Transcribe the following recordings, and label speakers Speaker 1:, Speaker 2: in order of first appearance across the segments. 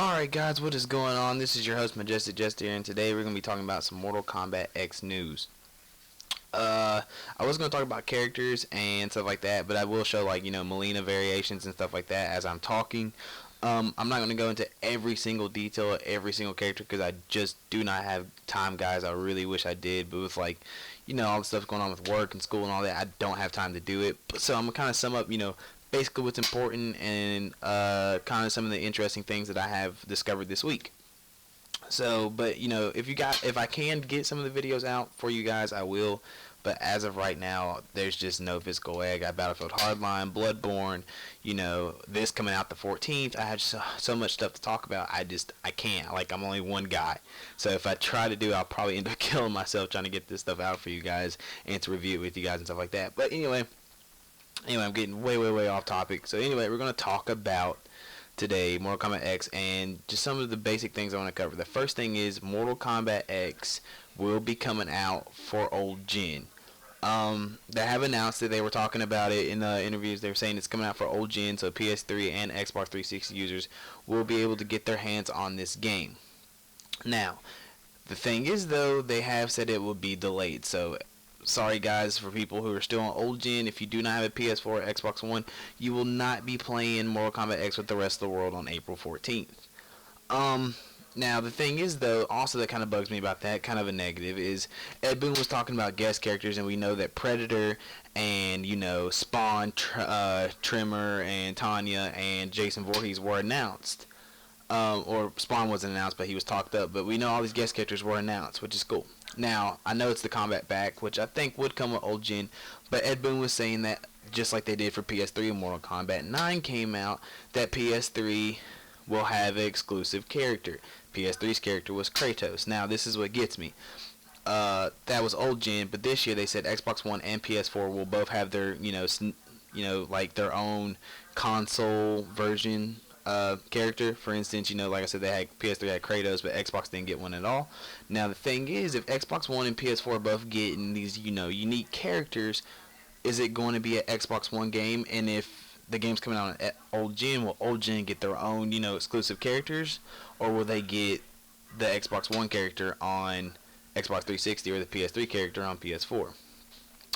Speaker 1: Alright guys, what is going on? This is your host Majestic Jester here, and today we're going to be talking about some Mortal Kombat X news. I was going to talk about characters and stuff like that, but I will show Melina variations and stuff like that as I'm talking. I'm not going to go into every single detail of every single character because I just do not have time, guys. I really wish I did, but with all the stuff going on with work and school and all that, I don't have time to do it. So I'm going to kind of sum up, basically what's important and kind of some of the interesting things that I have discovered this week. So, but if I can get some of the videos out for you guys, I will. But as of right now, there's just no physical way. I got Battlefield Hardline, Bloodborne, this coming out the 14th. I have so much stuff to talk about. I can't. I'm only one guy. So if I try to do, I'll probably end up killing myself trying to get this stuff out for you guys and to review it with you guys and stuff like that. But anyway, I'm getting way off topic. So anyway, we're going to talk about today Mortal Kombat X and just some of the basic things I want to cover. The first thing is Mortal Kombat X will be coming out for old gen. They have announced that they were talking about it in the interviews. They were saying it's coming out for old gen, so PS3 and Xbox 360 users will be able to get their hands on this game. Now, the thing is though, they have said it will be delayed, so sorry guys, for people who are still on old gen, if you do not have a PS4 or Xbox One, you will not be playing Mortal Kombat X with the rest of the world on April 14th. Now the thing is though, also that kind of bugs me about that, kind of a negative, is Ed Boon was talking about guest characters, and we know that Predator and Spawn, Tremor, and Tanya and Jason Voorhees were announced. Or Spawn wasn't announced, but he was talked up. But we know all these guest characters were announced, which is cool. Now, I know it's the Combat Pack, which I think would come with old gen, but Ed Boon was saying that, just like they did for PS3 when Mortal Kombat 9 came out, that PS3 will have an exclusive character. PS3's character was Kratos. Now, this is what gets me. That was old gen, but this year they said Xbox One and PS4 will both have their, their own console version character. For instance, like I said, PS3 had Kratos, but Xbox didn't get one at all. Now the thing is, if Xbox One and PS4 are both getting these unique characters, is it going to be an Xbox One game? And if the game's coming out on old gen, will old gen get their own exclusive characters, or will they get the Xbox One character on Xbox 360 or the PS3 character on PS4?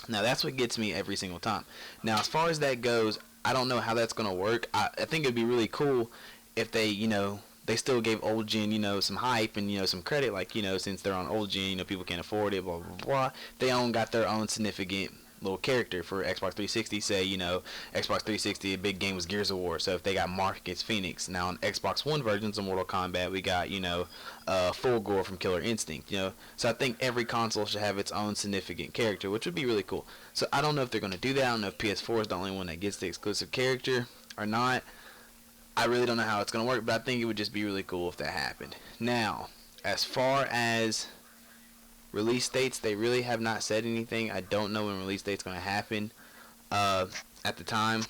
Speaker 1: Now that's what gets me every single time. Now as far as that goes, I don't know how that's going to work. I think it'd be really cool if they, they still gave old gen, some hype and, some credit, since they're on old gen, people can't afford it, blah, blah, blah. They got their own significant little character for Xbox 360. Say, Xbox 360, a big game was Gears of War, so if they got Mark against Phoenix. Now on Xbox One versions of Mortal Kombat, we got, Full Gore from Killer Instinct, So I think every console should have its own significant character, which would be really cool. So I don't know if they're going to do that. I don't know if PS4 is the only one that gets the exclusive character or not. I really don't know how it's going to work, but I think it would just be really cool if that happened. Now, as far as release dates, they really have not said anything. I don't know when release date's going to happen at the time,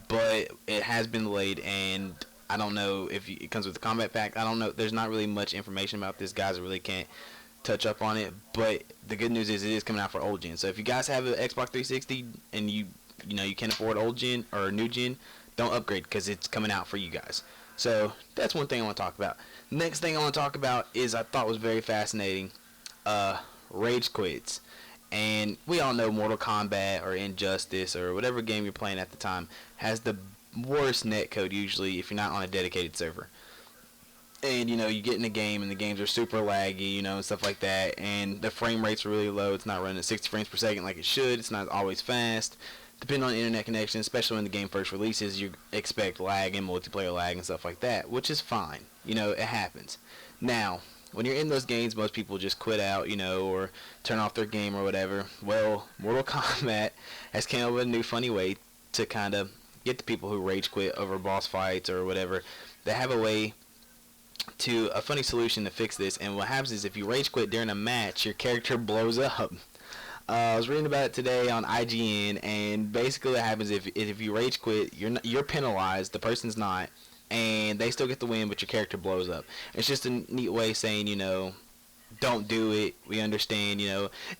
Speaker 1: but it has been delayed, and I don't know if it comes with the Combat Pack. I don't know. There's not really much information about this, guys. I really can't touch up on it, but the good news is it is coming out for old gen. So if you guys have an Xbox 360 and you can't afford old gen or new gen, don't upgrade because it's coming out for you guys. So that's one thing I want to talk about. Next thing I want to talk about is I thought was very fascinating. Rage quits. And we all know Mortal Kombat or Injustice or whatever game you're playing at the time has the worst netcode usually if you're not on a dedicated server. And you get in a game and the games are super laggy, and stuff like that, and the frame rates are really low. It's not running at 60 frames per second like it should. It's not always fast. Depending on the internet connection, especially when the game first releases, you expect lag and multiplayer lag and stuff like that, which is fine. It happens. Now, when you're in those games, most people just quit out, or turn off their game or whatever. Well, Mortal Kombat has came up with a new funny way to kind of get the people who rage quit over boss fights or whatever. They have a funny solution to fix this, and what happens is if you rage quit during a match, your character blows up. I was reading about it today on IGN, and basically what happens if you rage quit, you're penalized, the person's not, and they still get the win, but your character blows up. It's just a neat way of saying, don't do it. We understand,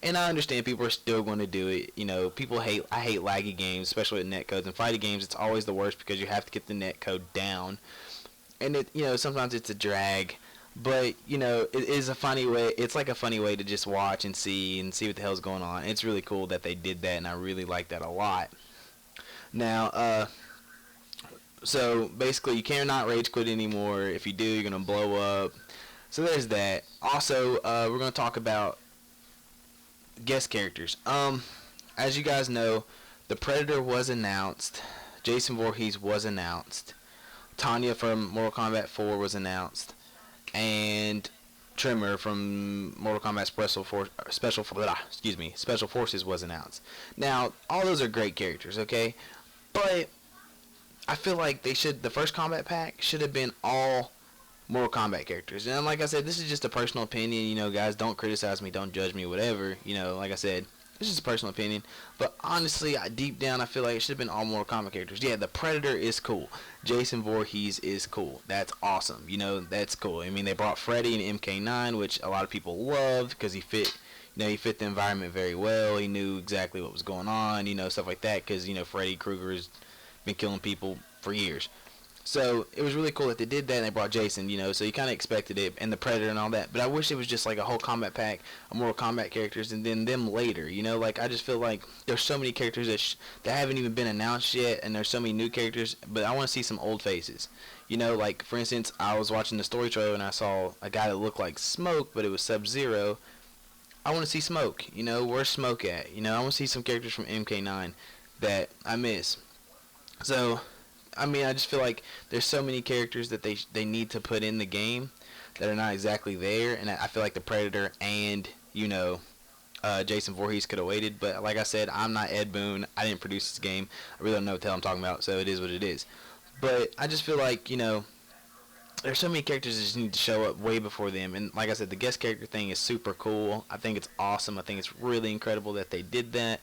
Speaker 1: and I understand people are still going to do it. I hate laggy games, especially with netcodes. In fighting games, it's always the worst because you have to get the netcode down. and it, sometimes it's a drag, but it is a funny way. It's like a funny way to just watch and see what the hell's going on. It's really cool that they did that, and I really like that a lot. Now, so basically, you cannot rage quit anymore. If you do, you're gonna blow up. So there's that. Also, we're gonna talk about guest characters. As you guys know, the Predator was announced. Jason Voorhees was announced. Tanya from Mortal Kombat 4 was announced, and Tremor from Mortal Kombat Special Forces was announced. Now, all those are great characters, okay? But I feel like the first combat pack should have been all Mortal Kombat characters. And like I said, this is just a personal opinion, guys, don't criticize me, don't judge me, whatever. Like I said, this is a personal opinion. But honestly, deep down, I feel like it should have been all Mortal Kombat characters. Yeah, the Predator is cool. Jason Voorhees is cool. That's awesome. That's cool. I mean, they brought Freddy and MK9, which a lot of people loved because he fit the environment very well. He knew exactly what was going on, stuff like that, because, Freddy Krueger has been killing people for years. So it was really cool that they did that, and they brought Jason, so you kind of expected it, and the Predator and all that. But I wish it was just like a whole combat pack of Mortal Kombat characters, and then them later, like I just feel like there's so many characters that haven't even been announced yet, and there's so many new characters, but I want to see some old faces. Like for instance, I was watching the story trailer and I saw a guy that looked like Smoke, but it was Sub-Zero. I want to see Smoke, where's Smoke at? I want to see some characters from MK9 that I miss. So I mean, I just feel like there's so many characters that they need to put in the game that are not exactly there, and I feel like the Predator and Jason Voorhees could have waited. But like I said, I'm not Ed Boon. I didn't produce this game. I really don't know what the hell I'm talking about, so it is what it is. But I just feel like there's so many characters that just need to show up way before them. And like I said, the guest character thing is super cool. I think it's awesome. I think it's really incredible that they did that.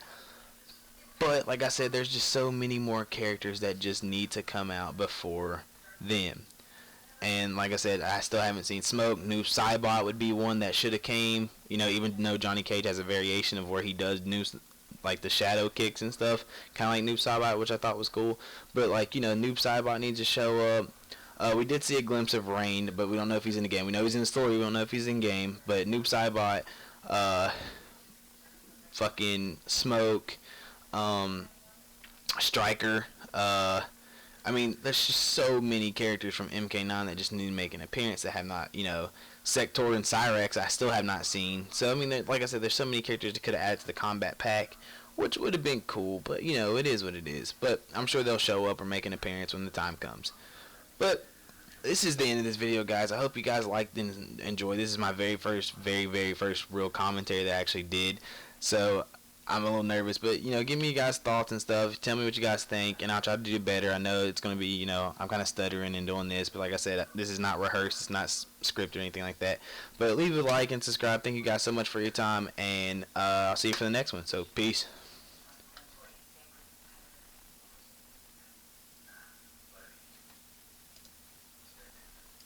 Speaker 1: But, like I said, there's just so many more characters that just need to come out before them. And, like I said, I still haven't seen Smoke. Noob Saibot would be one that should have came. Even though Johnny Cage has a variation of where he does like the shadow kicks and stuff. Kind of like Noob Saibot, which I thought was cool. But, like, Noob Saibot needs to show up. We did see a glimpse of Rain, but we don't know if he's in the game. We know he's in the story. We don't know if he's in game. But Noob Saibot, fucking Smoke, Striker. I mean, there's just so many characters from MK9 that just need to make an appearance that have not, Sector and Cyrex I still have not seen. So, I mean, like I said, there's so many characters that could have added to the combat pack, which would have been cool, but, it is what it is. But I'm sure they'll show up or make an appearance when the time comes. But this is the end of this video, guys. I hope you guys liked and enjoyed. This is my very first real commentary that I actually did. So I'm a little nervous, but, give me you guys thoughts and stuff. Tell me what you guys think, and I'll try to do better. I know it's going to be, I'm kind of stuttering and doing this, but like I said, this is not rehearsed. It's not scripted or anything like that. But leave a like and subscribe. Thank you guys so much for your time, and I'll see you for the next one. So, peace.